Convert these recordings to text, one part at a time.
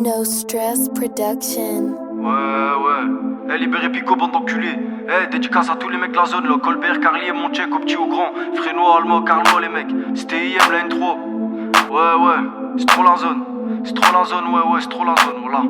No Stress Production. Ouais. Libéré Pico, bande d'enculés. Dédicace à tous les mecs de la zone, là. Colbert, Carlier, Monchek, au petit au grand. Frénois, Alma, Carlo, les mecs. C'était IM, la N3. Ouais. C'est trop la zone. C'est trop la zone, c'est trop la zone, voilà.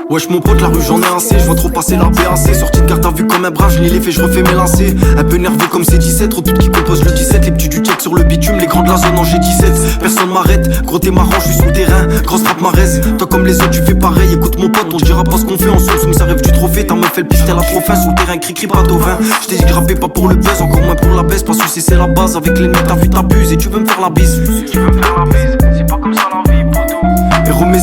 Wesh mon pote, la rue j'en ai assez, je vois trop passer la BAC. Sorti de garde à vue comme un brave, je lis les faits, je refais mes lacets. Un peu nerveux comme C17, trop toutes qui composent le 17. Les petits du check sur le bitume, les grands de la zone en G17. Personne m'arrête, gros t'es marrant, je suis sur le terrain. Grosse frappe m'arrête, toi comme les autres tu fais pareil. Écoute mon pote, on dira pas ce qu'on fait en soum, ça rêve du trophée. Ta meuf fait le pistel à trop fin, sur le terrain cri pas d'ovin. J't'ai dit grappé pas pour le buzz, encore moins pour la baisse. Parce que c'est la base, avec les mecs t'as vu t'abuses. Et tu veux me faire la bise, C'est pas comme ça la vie, poteau. et remets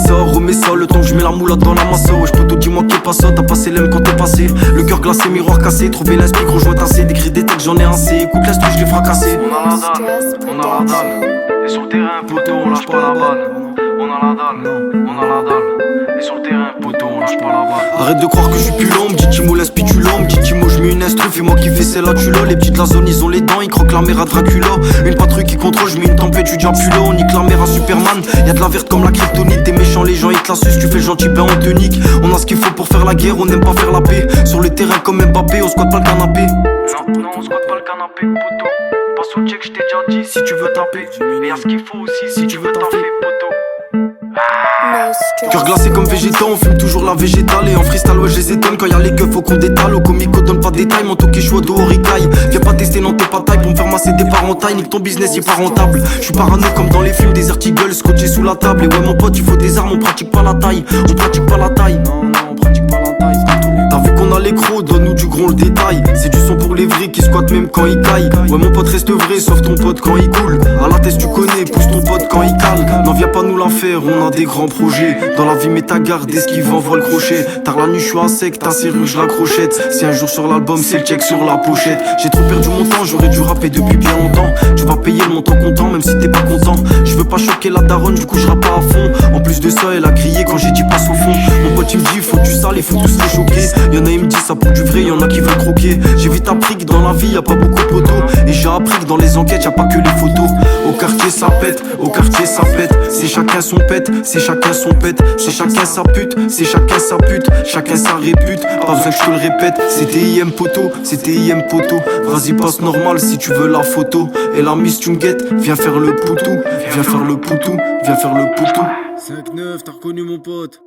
ça, le temps que je mets la moulade dans la masse. Wesh poteau, dis-moi qui est pas ça, t'as passé l'aime quand t'es passé. Le cœur glacé, miroir cassé, trouver l'esprit, gros joint tassé. D'écrire des textes, j'en ai assez, écoute l'esprit, je l'ai fracassé. On a la dalle, et sur le terrain, poteau, on lâche pas la balle. On a la dalle, et sur le terrain, poteau, on lâche pas la balle. Arrête de croire que je suis plus lent, m'dit Timo laisse pitulant, m'dit Timo je mets une instru, fais moi qui fais celle-là tu l'as. Les petits de la zone ils ont les dents, ils croquent la mère à Dracula. Une patrouille qui contrôle, je mets une tempête, tu dis plus là. On nique la mère à Superman, y'a de la verte comme la kryptonite. Des méchants les gens ils te la sucent, tu fais le gentil ben on te nique. On a ce qu'il faut pour faire la guerre, on n'aime pas faire la paix. Sur le terrain comme Mbappé, on squatte pas le canapé. Non, on squatte pas le canapé, poteau. Passe au check, j't'ai déjà dit, si tu veux taper. Et y'a ce qu'il faut aussi, si tu veux taffer, poteau. No Stress. Cœur glacé comme végétal, on fume toujours la végétale. Et en freestyle ouais je les étonne quand y'a les keufs faut qu'on détale. Au comico donne pas de détails, mon toqué chaud dehors il caille. Viens pas tester non t'es pas taille pour me faire masser des parentailles. Nique ton business il est pas rentable. J'suis parano comme dans les films des artigles scotchés sous la table. Et ouais mon pote il faut des armes, on pratique pas la taille. On pratique pas la taille. Non on pratique pas la taille. T'as vu qu'on a les crocs, donne-nous du gros le détail. C'est du son pour les vrais qui squattent même quand ils caillent. Ouais mon pote reste vrai sauf ton pote quand il coule. À la tête tu connais, pousse ton pote quand il cale. Non viens pas nous la faire, on a des grands projets. Dans la vie mets ta garde, esquive envoie le crochet. Tard la nuit je suis à sec, ta serrure je la crochette. Si un jour sur l'album c'est le check sur la pochette. J'ai trop perdu mon temps, j'aurais dû rapper depuis bien longtemps. Tu vas payer le montant content même si t'es pas content. Je veux pas choquer la daronne, du coup je rappe pas à fond. En plus de ça elle a crié quand j'ai dit passe au fond. Mon pote il me dit faut du sale, il faut tous les choquer. Y'en a il me dit ça pour du vrai, y'en a qui veulent croquer. J'ai vite appris que dans la vie y'a pas beaucoup de poteaux. Et j'ai appris que dans les enquêtes y'a pas que les photos. Au quartier ça pète, au quartier ça pète. C'est chacun son pète, c'est chacun son pète. C'est chacun sa pute, c'est chacun sa pute. Chacun sa répute, pas besoin que je te le répète. C'était IM poteau, c'était IM poteau. Vas-y passe normal si tu veux la photo. Et la miss tu me guettes, viens faire le poutou. Viens faire le poutou, viens faire le poutou. 5-9, t'as reconnu mon pote.